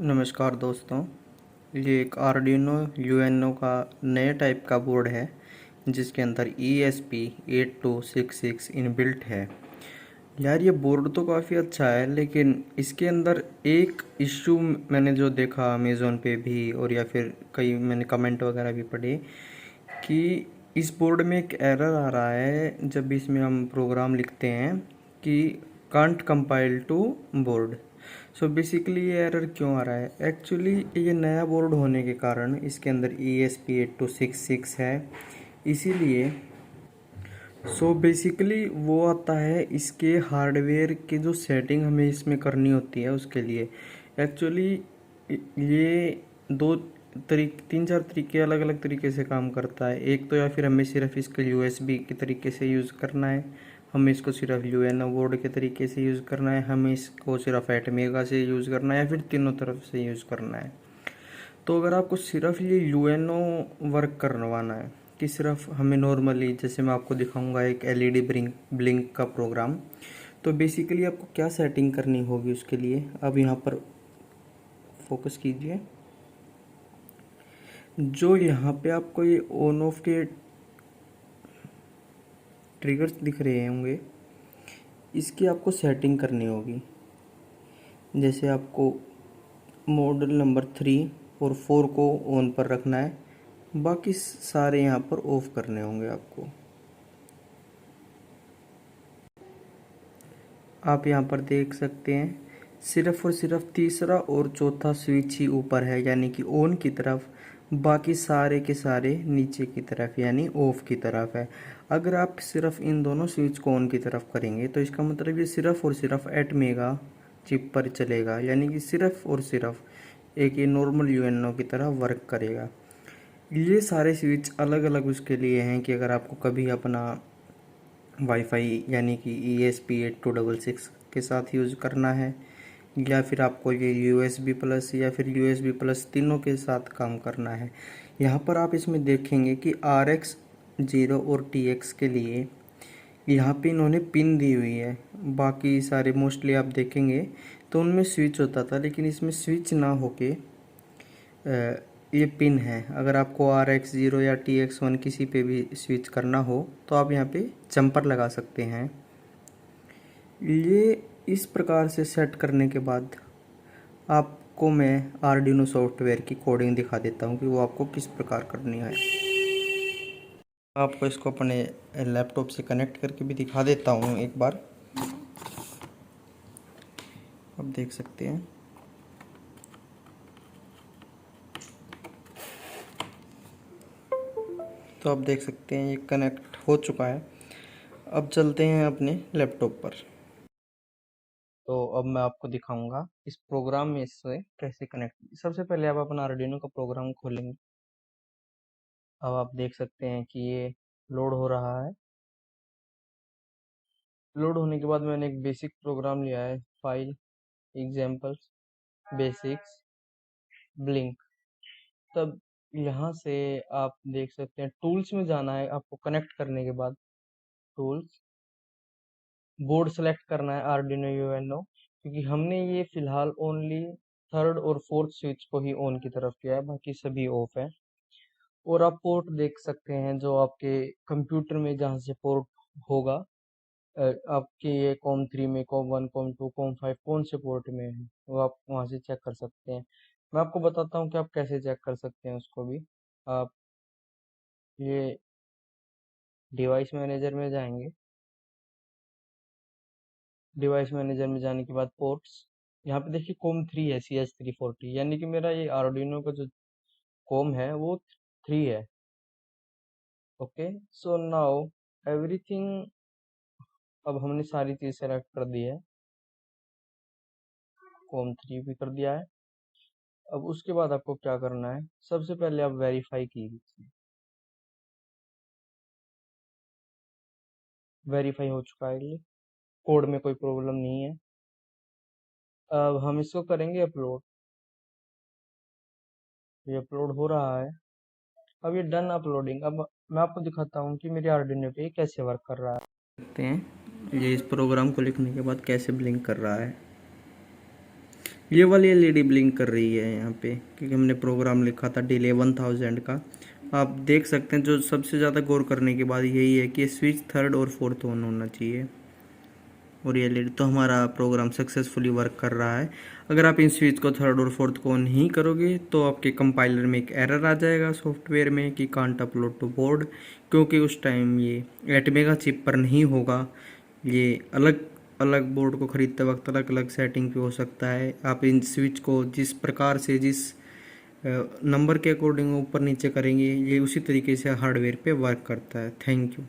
नमस्कार दोस्तों। ये एक आर्डिनो यूएनओ का नए टाइप का बोर्ड है जिसके अंदर ESP8266 इनबिल्ट है। यार ये बोर्ड तो काफ़ी अच्छा है, लेकिन इसके अंदर एक इश्यू मैंने जो देखा अमेज़ोन पे भी, और या फिर कई मैंने कमेंट वगैरह भी पढ़े कि इस बोर्ड में एक एरर आ रहा है जब भी इसमें हम प्रोग्राम लिखते हैं कि can't compile to board. So basically ये एरर क्यों आ रहा है? एक्चुअली ये नया बोर्ड होने के कारण इसके अंदर ESP8266 है, इसीलिए बेसिकली वो आता है इसके हार्डवेयर की जो सेटिंग हमें इसमें करनी होती है उसके लिए। एक्चुअली ये तीन चार तरीके अलग अलग तरीके से काम करता है। एक तो या फिर हमें सिर्फ इसके USB के तरीके से यूज़ करना है, हमें इसको सिर्फ यूएनओ बोर्ड के तरीके से यूज़ करना है, हमें इसको सिर्फ एटमेगा से यूज़ करना है, या फिर तीनों तरफ से यूज़ करना है। तो अगर आपको सिर्फ ये यूएनओ वर्क करवाना है कि सिर्फ हमें नॉर्मली, जैसे मैं आपको दिखाऊंगा एक LED ब्लिंक का प्रोग्राम, तो बेसिकली आपको क्या सेटिंग करनी होगी उसके लिए। अब यहाँ पर फोकस कीजिए। जो यहाँ पे आपको ये ऑन ऑफ के ट्रिगर्स दिख रहे होंगे, इसकी आपको सेटिंग करनी होगी। जैसे आपको मॉडल नंबर 3 और 4 को ऑन पर रखना है, बाकी सारे यहाँ पर ऑफ करने होंगे आपको। आप यहाँ पर देख सकते हैं सिर्फ और सिर्फ तीसरा और चौथा स्विच ही ऊपर है, यानी कि ऑन की तरफ, बाकी सारे के सारे नीचे की तरफ यानी ऑफ की तरफ है। अगर आप सिर्फ इन दोनों स्विच को ऑन की तरफ करेंगे तो इसका मतलब ये सिर्फ और सिर्फ एटमेगा चिप पर चलेगा, यानी कि सिर्फ और सिर्फ एक ये नॉर्मल यूएनओ की तरह वर्क करेगा। ये सारे स्विच अलग अलग उसके लिए हैं कि अगर आपको कभी अपना वाईफाई यानी कि ESP8266 के साथ यूज़ करना है, या फिर आपको ये USB प्लस या फिर USB प्लस तीनों के साथ काम करना है। यहाँ पर आप इसमें देखेंगे कि RX 0 और TX के लिए यहाँ पे इन्होंने पिन दी हुई है। बाकी सारे मोस्टली आप देखेंगे तो उनमें स्विच होता था, लेकिन इसमें स्विच ना होके ये पिन है। अगर आपको RX 0 या TX1 किसी पे भी स्विच करना हो तो आप यहाँ पे जंपर लगा सकते हैं। ये इस प्रकार से सेट करने के बाद आपको मैं आर्डिनो सॉफ्टवेयर की कोडिंग दिखा देता हूँ कि वो आपको किस प्रकार करनी है। आपको इसको अपने लैपटॉप से कनेक्ट करके भी दिखा देता हूँ एक बार। आप देख सकते हैं तो आप देख सकते हैं ये कनेक्ट हो चुका है। अब चलते हैं अपने लैपटॉप पर। तो अब मैं आपको दिखाऊंगा इस प्रोग्राम में इससे कैसे कनेक्ट। सबसे पहले आप अपना आर्डिनो का प्रोग्राम खोलेंगे। अब आप देख सकते हैं कि ये लोड हो रहा है। लोड होने के बाद मैंने एक बेसिक प्रोग्राम लिया है, फाइल एग्जाम्पल्स बेसिक्स ब्लिंक। तब यहाँ से आप देख सकते हैं टूल्स में जाना है आपको। कनेक्ट करने के बाद टूल्स, बोर्ड सेलेक्ट करना है आर्डिनो यूएनओ, क्योंकि हमने ये फिलहाल ओनली थर्ड और फोर्थ स्विच को ही ऑन की तरफ किया है, बाकी सभी ऑफ है। और आप पोर्ट देख सकते हैं जो आपके कंप्यूटर में जहाँ से पोर्ट होगा। आपके ये कॉम 3 में, कॉम 1, कॉम 2, कॉम 5 कौन से पोर्ट में है वो आप वहाँ से चेक कर सकते हैं। मैं आपको बताता हूँ कि आप कैसे चेक कर सकते हैं उसको भी। आप ये डिवाइस मैनेजर में जाएंगे। डिवाइस मैनेजर में जाने के बाद पोर्ट्स, यहाँ पे देखिए कॉम 3 है, CH340, यानी कि मेरा ये आर्डिनो का जो कॉम है वो 3 है। Okay, so now everything. अब हमने सारी चीज सेलेक्ट कर दी है, कॉम 3 भी कर दिया है। अब उसके बाद आपको क्या करना है, सबसे पहले आप वेरीफाई कीजिए। वेरीफाई हो चुका है, ये कोड में कोई प्रॉब्लम नहीं है। अब हम इसको करेंगे अपलोड। ये अपलोड हो रहा है। अब ये डन अपलोडिंग। अब मैं आपको दिखाता हूँ कि मेरे आर्डिनो पे कैसे वर्क कर रहा है। देखते हैं ये इस प्रोग्राम को लिखने के बाद कैसे ब्लिंक कर रहा है। ये वाली एलईडी ब्लिंक कर रही है यहाँ पे, क्योंकि हमने प्रोग्राम लिखा था डिले 1000 का। आप देख सकते हैं जो सबसे ज़्यादा गौर करने की बात यही है कि स्विच थर्ड और फोर्थ ऑन होना चाहिए, और ये एलईडी तो हमारा प्रोग्राम सक्सेसफुली वर्क कर रहा है। अगर आप इन स्विच को थर्ड और फोर्थ को ऑन नहीं करोगे तो आपके कंपाइलर में एक एरर आ जाएगा सॉफ्टवेयर में कि कांट अपलोड टू बोर्ड, क्योंकि उस टाइम ये एटमेगा चिप पर नहीं होगा। ये अलग अलग बोर्ड को ख़रीदते वक्त अलग अलग सेटिंग पे हो सकता है। आप इन स्विच को जिस प्रकार से जिस नंबर के अकॉर्डिंग ऊपर नीचे करेंगे ये उसी तरीके से हार्डवेयर पे वर्क करता है। Thank you.